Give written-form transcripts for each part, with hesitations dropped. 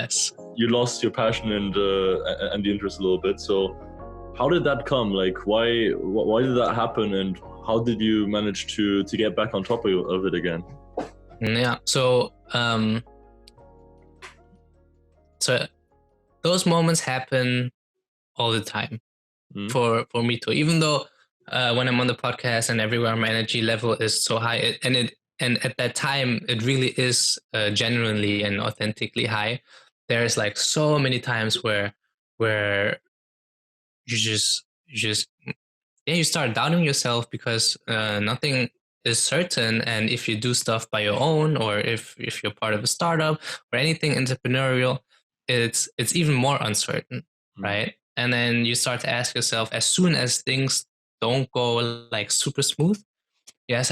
Yes. you lost your passion and the interest a little bit. So how did that come? Like, why did that happen, and how did you manage to get back on top of it again? Yeah. So those moments happen all the time for me too. Even though when I'm on the podcast and everywhere, my energy level is so high, and at that time it really is genuinely and authentically high. There's like so many times where you just you start doubting yourself because nothing is certain, and if you do stuff by your own, or if you're part of a startup or anything entrepreneurial, it's even more uncertain, right? And then you start to ask yourself, as soon as things don't go like super smooth, you ask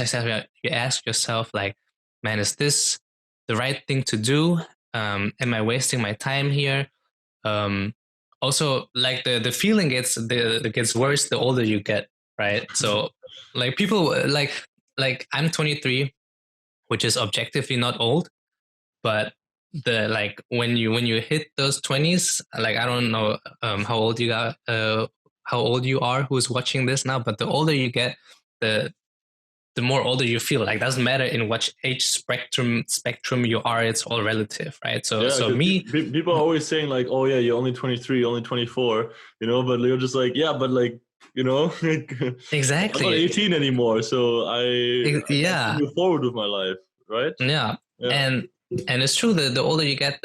yourself like, man, is this the right thing to do? Am I wasting my time here? Also, like the feeling gets worse the older you get, right? So like people like I'm 23, which is objectively not old, but the like when you hit those 20s, like I don't know how old you are who's watching this now, but the older you get, the more older you feel. Like, doesn't matter in what age spectrum you are, it's all relative, right? So people are always saying like, oh yeah, you're only 23, you're only 24, but you're just like, yeah, but like, exactly, I'm not 18 anymore, so I can move forward with my life, right? Yeah. And it's true that the older you get,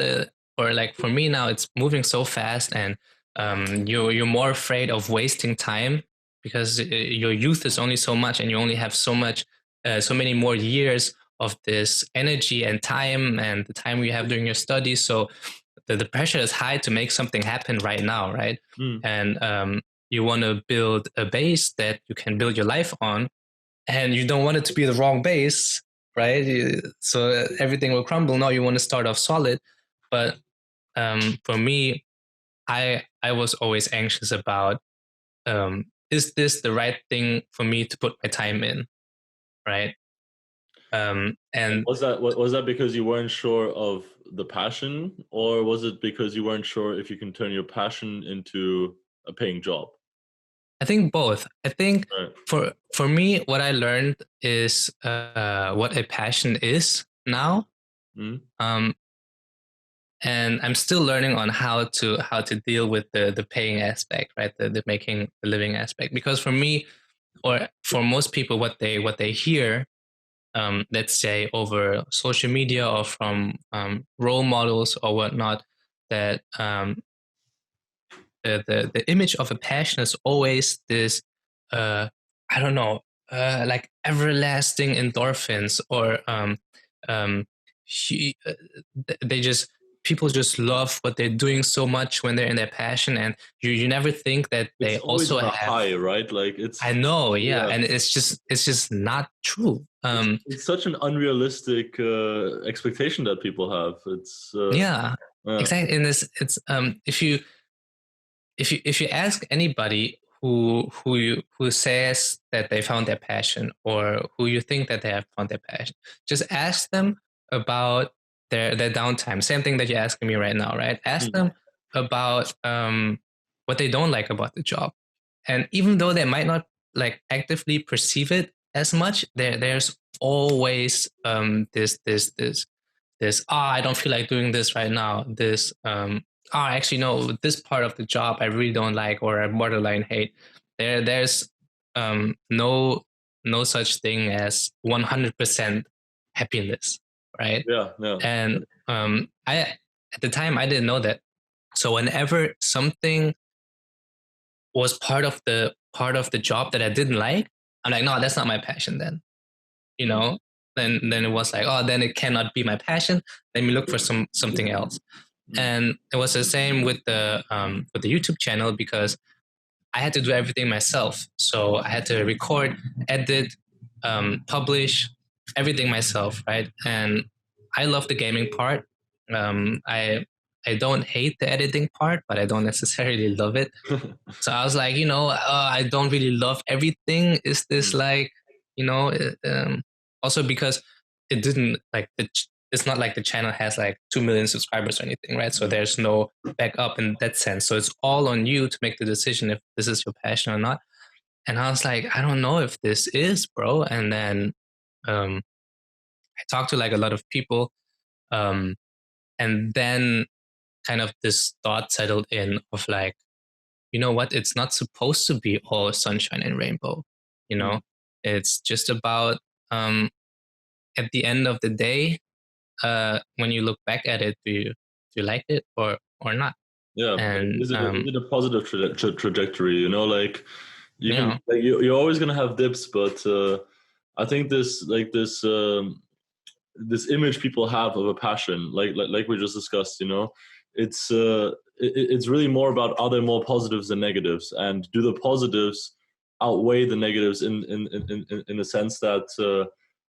or like for me now, it's moving so fast, and you're more afraid of wasting time, because your youth is only so much, and you only have so many more years of this energy and time, and the time you have during your studies. So the pressure is high to make something happen right now, right? And you want to build a base that you can build your life on, and you don't want it to be the wrong base, right? So everything will crumble. No, you want to start off solid. But for me, I was always anxious about, is this the right thing for me to put my time in, right? And was that because you weren't sure of the passion, or was it because you weren't sure if you can turn your passion into a paying job? I think both. I think for me, what I learned is what a passion is now. And I'm still learning on how to deal with the paying aspect, right? The making a living aspect. Because for me, or for most people, what they hear, let's say over social media or from role models or whatnot, that the image of a passion is always this, I don't know, like everlasting endorphins, or they just, people just love what they're doing so much when they're in their passion, and you never think that they also have high, right? Like, it's, I know, yeah, and it's just not true. It's such an unrealistic expectation that people have. It's exactly. And it's if you ask anybody who says that they found their passion, or who you think that they have found their passion, just ask them about their downtime. Same thing that you're asking me right now, right? Ask them about what they don't like about the job. And even though they might not like actively perceive it as much, there's always this I don't feel like doing this right now. This actually no, this part of the job I really don't like, or I borderline hate. There's no such thing as 100% happiness, right? And I, at the time, I didn't know that. So whenever something was part of the job that I didn't like, I'm like, no, that's not my passion then. Then it was like, oh, then it cannot be my passion. Let me look for something else. And it was the same with the YouTube channel, because I had to do everything myself. So I had to record, edit, publish everything myself, right? And I love the gaming part. I don't hate the editing part, but I don't necessarily love it. So I was like, I don't really love everything. Is this like, also because it didn't like it's not like the channel has like 2 million subscribers or anything, right? So there's no backup in that sense. So it's all on you to make the decision if this is your passion or not. And I was like, I don't know if this is, bro. And then I talked to like a lot of people, and then kind of this thought settled in of like, you know what? It's not supposed to be all sunshine and rainbow. You know, it's just about at the end of the day, when you look back at it, do you like it or not? Yeah, And is it a positive trajectory? You know, like you you can know, like you're always gonna have dips, but I think this image people have of a passion, like we just discussed, you know, it's really more about, are there more positives than negatives, and do the positives outweigh the negatives in the sense that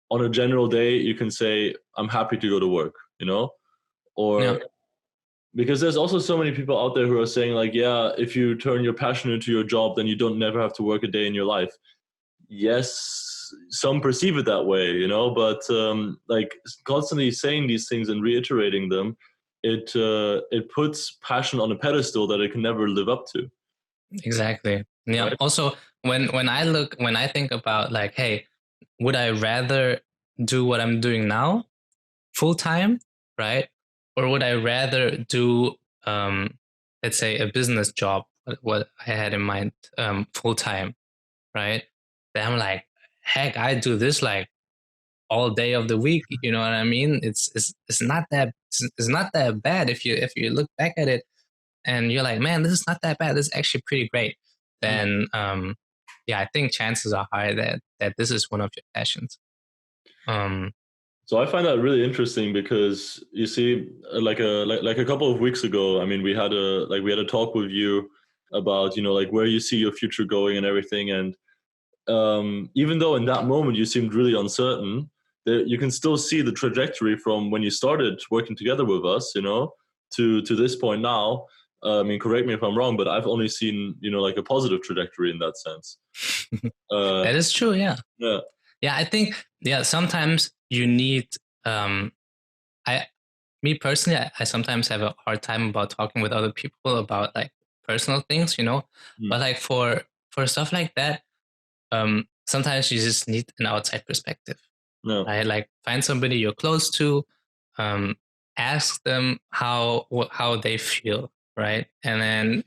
on a general day you can say I'm happy to go to work, you know, yeah, or because there's also so many people out there who are saying like, yeah, if you turn your passion into your job, then you don't never have to work a day in your life. Yes, some perceive it that way, you know, but like constantly saying these things and reiterating them, it puts passion on a pedestal that it can never live up to. exactly. Yeah. Right. Also, when I think about like, hey, would I rather do what I'm doing now full time, right? Or would I rather do, let's say, a business job, what I had in mind, full time, right? Then I'm like, heck, I do this like all day of the week. You know what I mean? It's not that it's not that bad if you look back at it and you're like, man, this is not that bad. This is actually pretty great. Then yeah, I think chances are high that this is one of your passions. Um, So I find that really interesting because you see, like a couple of weeks ago, I mean, we had a talk with you about, you know, like where you see your future going and everything, and even though in that moment you seemed really uncertain, you can still see the trajectory from when you started working together with us, you know, to this point now. I mean, correct me if I'm wrong, but I've only seen, you know, like a positive trajectory in that sense. that is true. Yeah. Yeah. Yeah. I think, yeah, sometimes you need, um, I, me personally, I sometimes have a hard time about talking with other people about like personal things, you know, but like for stuff like that, sometimes you just need an outside perspective, No. right? Like find somebody you're close to, um, ask them how they feel, right? And then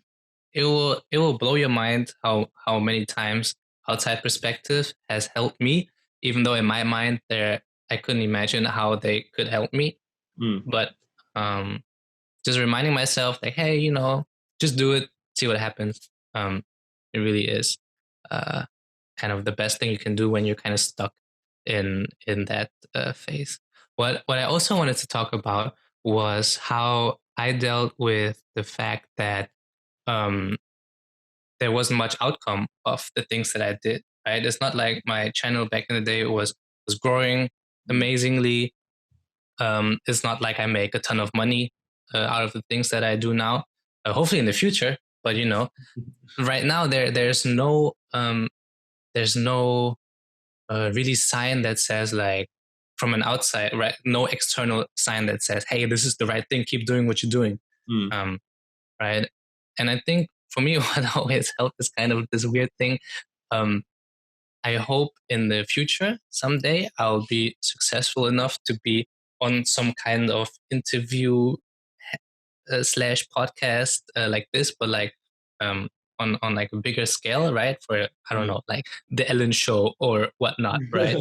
it will blow your mind how many times outside perspective has helped me, even though in my mind there I couldn't imagine how they could help me. Mm. But um, just reminding myself like, hey, you know, just do it, see what happens. It really is uh, kind of the best thing you can do when you're kind of stuck in that phase. What I also wanted to talk about was how I dealt with the fact that um, there wasn't much outcome of the things that I did. Right, it's not like my channel back in the day was growing amazingly. It's not like I make a ton of money out of the things that I do now. Hopefully in the future, but you know, right now there's no really sign that says like from an outside, right? No external sign that says, "Hey, this is the right thing. Keep doing what you're doing." Mm. Right? And I think for me, what always helped is kind of this weird thing. Um, I hope in the future someday I'll be successful enough to be on some kind of interview slash podcast like this, but like um, on like a bigger scale, right? For I don't know, like the Ellen Show or whatnot, right?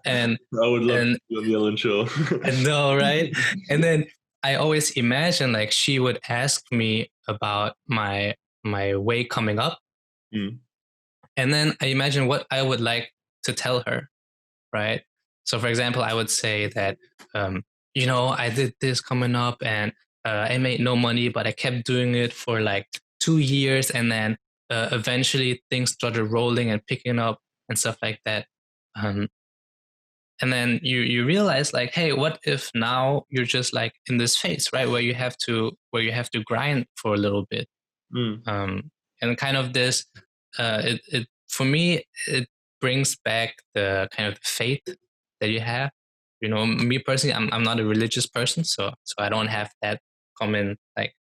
And I would love to and be on the Ellen Show. I know, right? And then I always imagine like she would ask me about my way coming up, Mm. and then I imagine what I would like to tell her, right? So, for example, I would say that, you know, I did this coming up and I made no money, but I kept doing it for like 2 years. And then eventually things started rolling and picking up and stuff like that. Um, and then you realize like, hey, what if now you're just like in this phase, right? Where you have to grind for a little bit. Mm. And kind of this, it for me, it brings back the kind of faith that you have, Me personally, I'm not a religious person, so I don't have that common like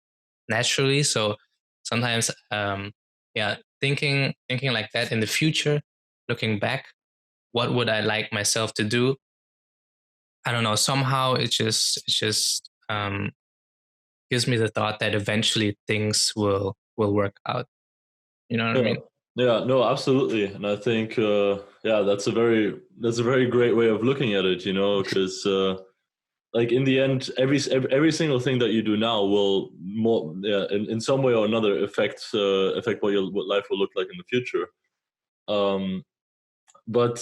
naturally. So sometimes, yeah, thinking like that in the future, looking back, what would I like myself to do? I don't know. Somehow it just gives me the thought that eventually things will work out. You know what I Yeah, mean? yeah, no, absolutely, and I think yeah, that's a very great way of looking at it, because like in the end, every single thing that you do now will more yeah, in some way or another affect what life will look like in the future. Um, but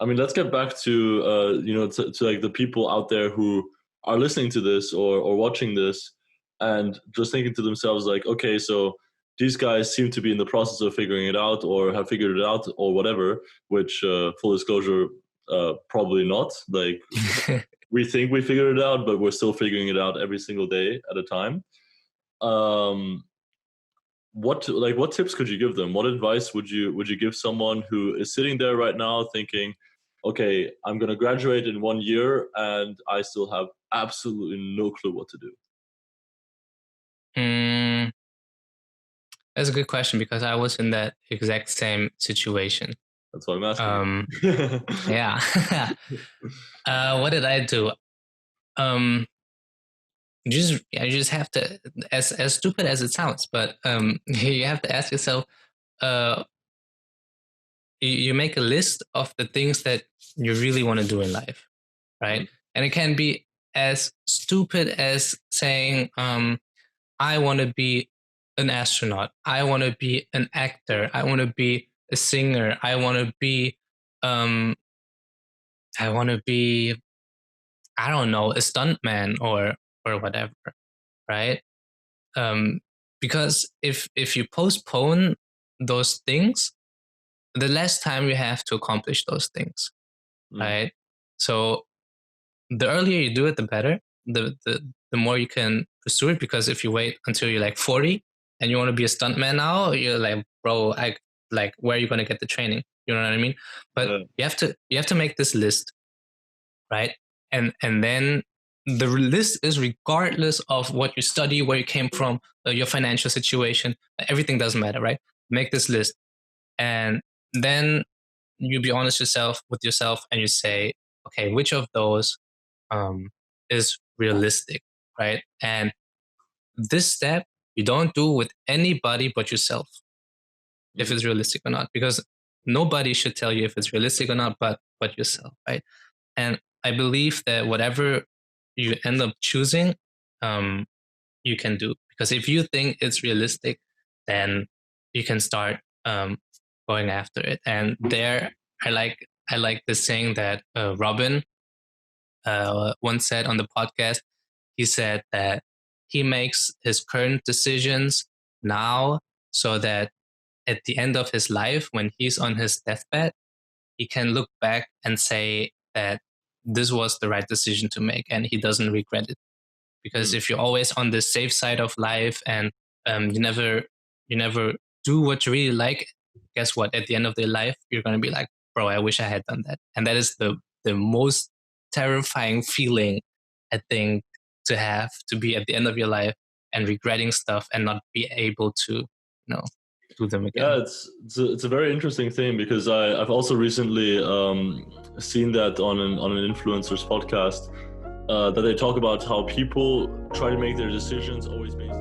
I mean, let's get back to to like the people out there who are listening to this or watching this and just thinking to themselves like, okay, so these guys seem to be in the process of figuring it out or have figured it out or whatever. Which full disclosure, probably not. Like we think we figured it out, but we're still figuring it out every single day at a time. Um, what tips could you give them? What advice would you give someone who is sitting there right now thinking, okay, I'm going to graduate in 1 year and I still have absolutely no clue what to do? Mm, that's a good question because I was in that exact same situation. That's why I'm asking Um, you. yeah. What did I do? Um, you just have to, as stupid as it sounds, but you have to ask yourself. Uh, you make a list of the things that you really want to do in life, right? Mhm. And it can be as stupid as saying, I want to be an astronaut. I want to be an actor. I want to be a singer. Um, I want to be, I don't know, a stuntman or whatever, right? Um, because if you postpone those things, the less time you have to accomplish those things, Mm. right? So the earlier you do it, the better. The more you can pursue it. Because if you wait until you're like 40 and you want to be a stuntman now, you're like, bro, I like where are you gonna get the training? You know what I mean? But Yeah. you have to make this list, right? And then the list is regardless of what you study, where you came from, your financial situation, everything doesn't matter, right? Make this list, and then you be honest yourself with yourself, and you say, okay, which of those um, is realistic, right? And this step you don't do with anybody but yourself, if Mhm. it's realistic or not, because nobody should tell you if it's realistic or not, but yourself, right? And I believe that whatever you end up choosing, um, you can do, because if you think it's realistic, then you can start going after it. And there, I like the saying that Robin once said on the podcast. He said that he makes his current decisions now so that at the end of his life, when he's on his deathbed, he can look back and say that this was the right decision to make and he doesn't regret it. Because Mm. if you're always on the safe side of life and you never do what you really like, guess what? At the end of their life, you're gonna be like, bro, I wish I had done that. And that is the most terrifying feeling, I think, to have, to be at the end of your life and regretting stuff and not be able to, do them Yeah, again. it's a very interesting thing because I've also recently seen that on an influencer's podcast, that they talk about how people try to make their decisions always based.